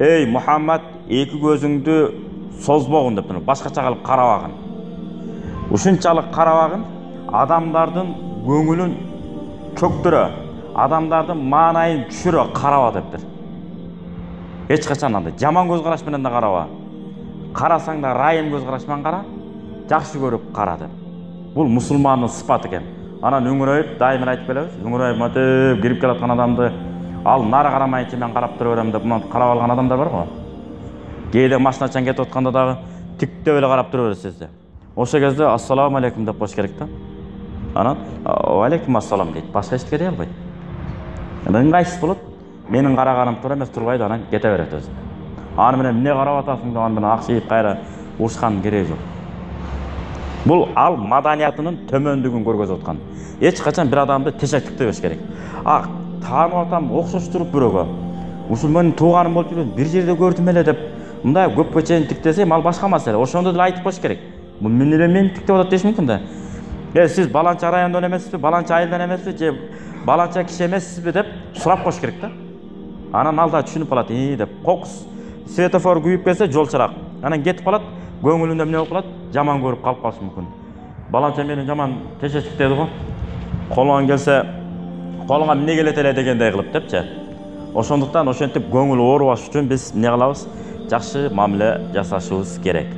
ей Мұхаммад, екі көзіңді созбоғын деп башқача қылып қарабағын. Ушунчалық қарабағын адамдардың көңілін көктірі, адамдардың маңайын түшірі қараба дептір. Еш қашан андай жаман көзқарашпенен де қараба. Қарасаң да райым көзқарашпен қара, жақсы көріп қара деп. Бұл мұсылманның сыпаты екен. Анан үңірейіп, дайым айтып келеміз. Үңірейіп, өтіп кіріп келатқан адамды ал нары қарамайынша мен қарап тұрып беремін деп мынаны қарап алған адамдар бар ғой. Кейде машиначан кетіп отқанда дағы тіктеп еле қарап тұрып бересіз де. Осы кезде ассаламу алейкум деп қош керек та. Анан алейкум ассалам дейді. Басқа ештеңе дей албайды. Ыңғайсыз болады. Менің қарағаным тұр емес тұрбайды, анан кете береді өзі. Аны менен не қарап атасың деп аны ақшиып қайра ұрысқан керегі жоқ. Бұл ал маданиятының төмендігін көргөзіп отқан. Ешқашан бір адамды тешектік демеш керек. Танып атам оқшош тұрып біреуге. Ушул менің туғаным болып жүрген бір жерде көрдім эле деп, мындай көпкө чейин тиктесем, ал башка маселе. Ошондо деле айтып коюш керек. Бул мен тиктеп атат деш мүмкүн да. Сиз баланча райондон эмессизби, баланча айылдан эмессизби, же баланча киши эмессизби деп сурап коюш керек да. Анан алда түшүнүп калат, деп кокус светофор күйүп келсе жол чырак. Анан кетип калат, көңүлүндө эмне болуп калат, жаман көрүп калып калышы мүмкүн. Баланча мени жаман тешечик деди го. Колуңан келсе, колуңа эмне келет эле дегендей кылып депчи. Ошондуктан ошентип көңүл оорубаш үчүн биз эмне кылабыз? Жакшы мамиле жасашыбыз керек.